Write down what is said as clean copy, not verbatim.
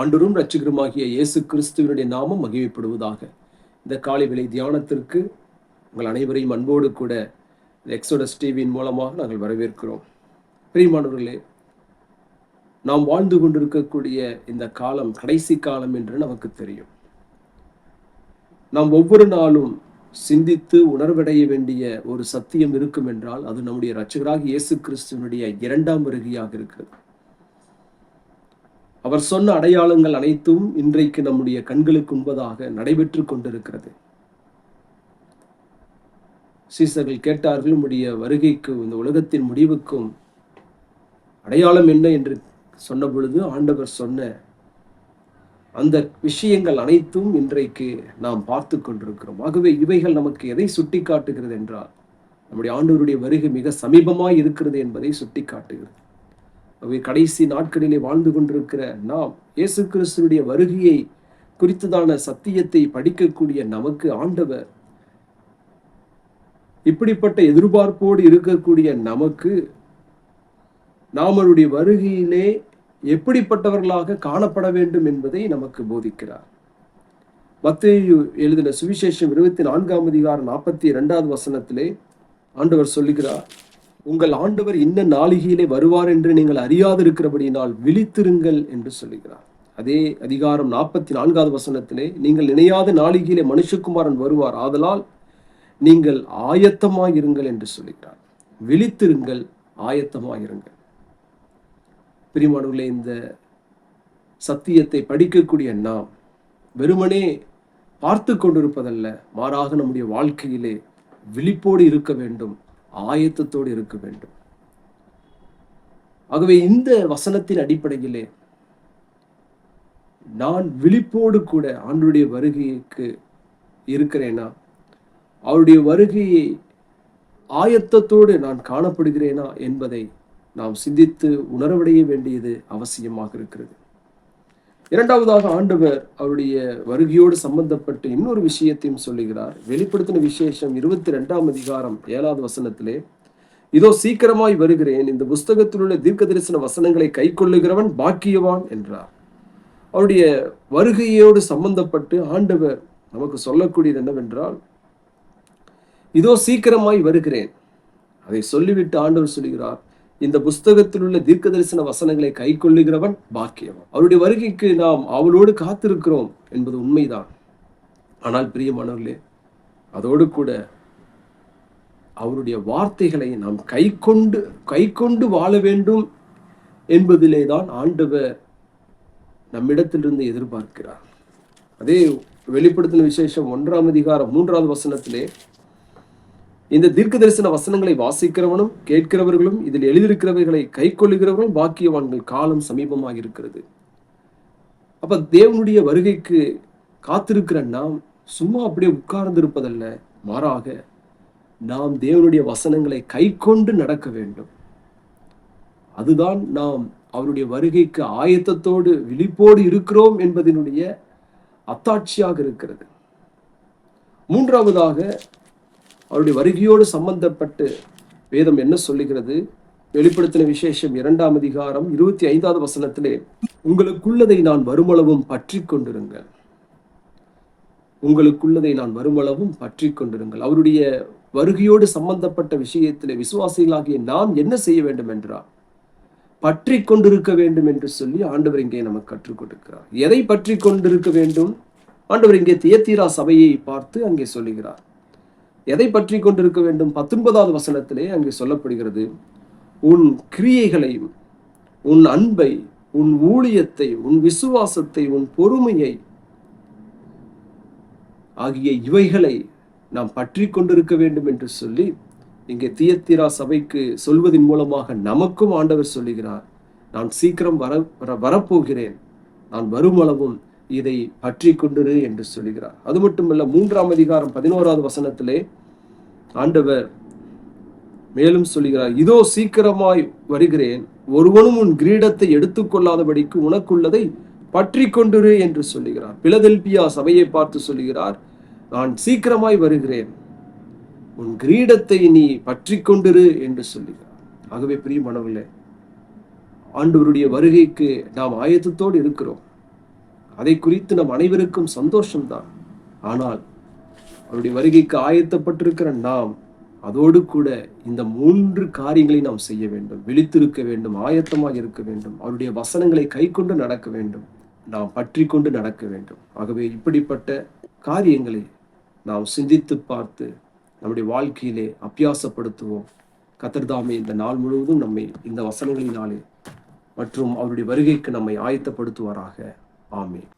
ஆண்டவரும் இரட்சகருமாகிய இயேசு கிறிஸ்துவினுடைய நாமம் மகிமைப்படுவதாக. இந்த காலை வேளை தியானத்திற்கு உங்கள் அனைவரையும் அன்போடு கூட எக்ஸோடஸ் டிவியின் மூலமாக நாங்கள் வரவேற்கிறோம். பிரியமானவர்களே, நாம் வாழ்ந்து கொண்டிருக்கக்கூடிய இந்த காலம் கடைசி காலம் என்று நமக்கு தெரியும். நாம் ஒவ்வொரு நாளும் சிந்தித்து உணர்வடைய வேண்டிய ஒரு சத்தியம் இருக்கும் என்றால் அது நம்முடைய இரட்சகராகிய இயேசு கிறிஸ்துவினுடைய இரண்டாம் வருகையாக இருக்கிறது. அவர் சொன்ன அடையாளங்கள் அனைத்தும் இன்றைக்கு நம்முடைய கண்களுக்கு முன்பதாக நடைபெற்று கொண்டிருக்கிறது. சீசர்கள் கேட்டார்கள், உம்முடைய வருகைக்கு, இந்த உலகத்தின் முடிவுக்கும் அடையாளம் என்ன என்று சொன்ன பொழுது ஆண்டவர் சொன்ன அந்த விஷயங்கள் அனைத்தும் இன்றைக்கு நாம் பார்த்து கொண்டிருக்கிறோம். ஆகவே இவைகள் நமக்கு எதை சுட்டி காட்டுகிறது என்றால் நம்முடைய ஆண்டவருடைய வருகை மிக சமீபமாய் இருக்கிறது என்பதை சுட்டி காட்டுகிறது. கடைசி நாட்களிலே வாழ்ந்து கொண்டிருக்கிற நாம் இயேசு கிறிஸ்துவினுடைய வருகையை குறித்ததான சத்தியத்தை படிக்கக்கூடிய நமக்கு ஆண்டவர் இப்படிப்பட்ட எதிர்பார்ப்போடு இருக்கக்கூடிய நமக்கு நாமளுடைய வருகையிலே எப்படிப்பட்டவர்களாக காணப்பட வேண்டும் என்பதை நமக்கு போதிக்கிறார். மத்தேயு எழுதின சுவிசேஷம் 24ஆம் அதிகாரம் 42வது வசனத்திலே ஆண்டவர் சொல்லுகிறார், உங்கள் ஆண்டவர் இன்ன நாளிகையிலே வருவார் என்று நீங்கள் அறியாதிருக்கிறபடியினால் விழித்திருங்கள் என்று சொல்லுகிறார். அதே அதிகாரம் 44வது வசனத்திலே, நீங்கள் நினையாத நாளிகையிலே மனுஷகுமாரன் வருவார், ஆதலால் நீங்கள் ஆயத்தமாயிருங்கள் என்று சொல்லுகிறார். விழித்திருங்கள், ஆயத்தமாயிருங்கள். பிரியமானவர்களே, இந்த சத்தியத்தை படிக்கக்கூடிய நாம் வெறுமனே பார்த்து கொண்டிருப்பதல்ல, மாறாக நம்முடைய வாழ்க்கையிலே விழிப்போடு இருக்க வேண்டும், ஆயத்தத்தோடு இருக்க வேண்டும். ஆகவே இந்த வசனத்தின் அடிப்படையிலே நான் விழிப்போடு கூட ஆண்டவருடைய வருகைக்கு இருக்கிறேனா, அவருடைய வருகையை ஆயத்தத்தோடு நான் காணப்படுகிறேனா என்பதை நாம் சிந்தித்து உணர்வடைய வேண்டியது அவசியமாக இருக்கிறது. இரண்டாவதாக ஆண்டவர் அவருடைய வருகையோடு சம்பந்தப்பட்டு இன்னொரு விஷயத்தையும் சொல்லுகிறார். வெளிப்படுத்தின விசேஷம் 22ஆம் அதிகாரம் 7வது வசனத்திலே, இதோ சீக்கிரமாய் வருகிறேன், இந்த புஸ்தகத்தில் உள்ள தீர்க்க தரிசன வசனங்களை கை கொள்ளுகிறவன் பாக்கியவான் என்றார். அவருடைய வருகையோடு சம்பந்தப்பட்டு ஆண்டவர் நமக்கு சொல்லக்கூடியது என்னவென்றால், இதோ சீக்கிரமாய் வருகிறேன். அதை சொல்லிவிட்டு ஆண்டவர் சொல்லுகிறார், இந்த புஸ்தகத்தில் உள்ள தீர்க்க தரிசன வசனங்களை கை கொள்ளுகிறவன் பாக்கியவான். அவருடைய வருகைக்கு நாம் அவளோடு காத்திருக்கிறோம் என்பது உண்மைதான். ஆனால் பிரியமானவர்களே, அதோடு கூட அவருடைய வார்த்தைகளை நாம் கை கொண்டு வாழ வேண்டும் என்பதிலே தான் ஆண்டவர் நம்மிடத்திலிருந்து எதிர்பார்க்கிறார். அதே வெளிப்படுத்தின விசேஷம் 1ஆம் அதிகாரம் 3வது வசனத்திலே, இந்த தீர்க்க தரிசன வசனங்களை வாசிக்கிறவனும் கேட்கிறவர்களும் இதில் எழுதியிருக்கிறவைகளை கை கொள்ளுகிறவர்களும் பாக்கியவான்கள், காலம் சமீபமாக இருக்கிறது. அப்ப தேவனுடைய வருகைக்கு காத்திருக்கிற நாம் சும்மா அப்படியே உட்கார்ந்து இருப்பதல்ல, மாறாக நாம் தேவனுடைய வசனங்களை கை கொண்டு நடக்க வேண்டும். அதுதான் நாம் அவருடைய வருகைக்கு ஆயத்தத்தோடு விழிப்போடு இருக்கிறோம் என்பதனுடைய அத்தாட்சியாக இருக்கிறது. மூன்றாவதாக அவருடைய வருகையோடு சம்பந்தப்பட்டு வேதம் என்ன சொல்லுகிறது? வெளிப்படுத்தின விசேஷம் 2ஆம் அதிகாரம் 25வது வசனத்திலே, உங்களுக்குள்ளதை நான் வருமளவும் பற்றி கொண்டிருங்கள். உங்களுக்குள்ளதை நான் வருமளவும் பற்றி கொண்டிருங்கள். அவருடைய வருகையோடு சம்பந்தப்பட்ட விஷயத்திலே விசுவாசிகளாகிய நாம் என்ன செய்ய வேண்டும் என்றால் பற்றி கொண்டிருக்க வேண்டும் என்று சொல்லி ஆண்டவர் இங்கே நமக்கு கற்றுக் கொடுக்கிறார். எதை பற்றி கொண்டிருக்க வேண்டும்? ஆண்டவர் இங்கே தியத்தீரா சபையை பார்த்து அங்கே சொல்லுகிறார். எதை பற்றி கொண்டிருக்க வேண்டும்? 19வது வசனத்திலே அங்கே சொல்லப்படுகிறது, உன் கிரியைகளையும், உன் அன்பை, உன் ஊழியத்தை, உன் விசுவாசத்தை, உன் பொறுமையை ஆகிய இவைகளை நாம் பற்றி கொண்டிருக்க வேண்டும் என்று சொல்லி இங்கே தியத்தீரா சபைக்கு சொல்வதன் மூலமாக நமக்கும் ஆண்டவர் சொல்லுகிறார், நான் சீக்கிரம் வரப்போகிறேன், நான் வருமளவும் இதை பற்றி கொண்டிரு என்று சொல்லுகிறார். அது மட்டுமல்ல, 3ஆம் அதிகாரம் 11வது வசனத்திலே ஆண்டவர் மேலும் சொல்லுகிறார், இதோ சீக்கிரமாய் வருகிறேன், ஒருவனும் உன் கிரீடத்தை எடுத்துக்கொள்ளாதபடிக்கு உனக்குள்ளதை பற்றி கொண்டிரு என்று சொல்லுகிறார். பிலதெல்பியா சபையை பார்த்து சொல்லுகிறார், நான் சீக்கிரமாய் வருகிறேன், உன் கிரீடத்தை நீ பற்றி கொண்டிரு என்று சொல்லுகிறார். ஆகவே பிரியமானவர்களே, ஆண்டவருடைய வருகைக்கு நாம் ஆயத்தத்தோடு இருக்கிறோம். அதை குறித்து நம் அனைவருக்கும் சந்தோஷம்தான். ஆனால் அவருடைய வருகைக்கு ஆயத்தப்பட்டிருக்கிற நாம் அதோடு கூட இந்த 3 காரியங்களை நாம் செய்ய வேண்டும். விழித்திருக்க வேண்டும், ஆயத்தமாக இருக்க வேண்டும், அவருடைய வசனங்களை கைக்கொண்டு நடக்க வேண்டும், நாம் பற்றி கொண்டு நடக்க வேண்டும். ஆகவே இப்படிப்பட்ட காரியங்களை நாம் சிந்தித்து பார்த்து நம்முடைய வாழ்க்கையிலே அபியாசப்படுத்துவோம். கர்த்தர் தாமே இந்த நாள் முழுவதும் நம்மை இந்த வசனங்களினாலே மற்றும் அவருடைய வருகைக்கு நம்மை ஆயத்தப்படுத்துவாராக. ஆமென்.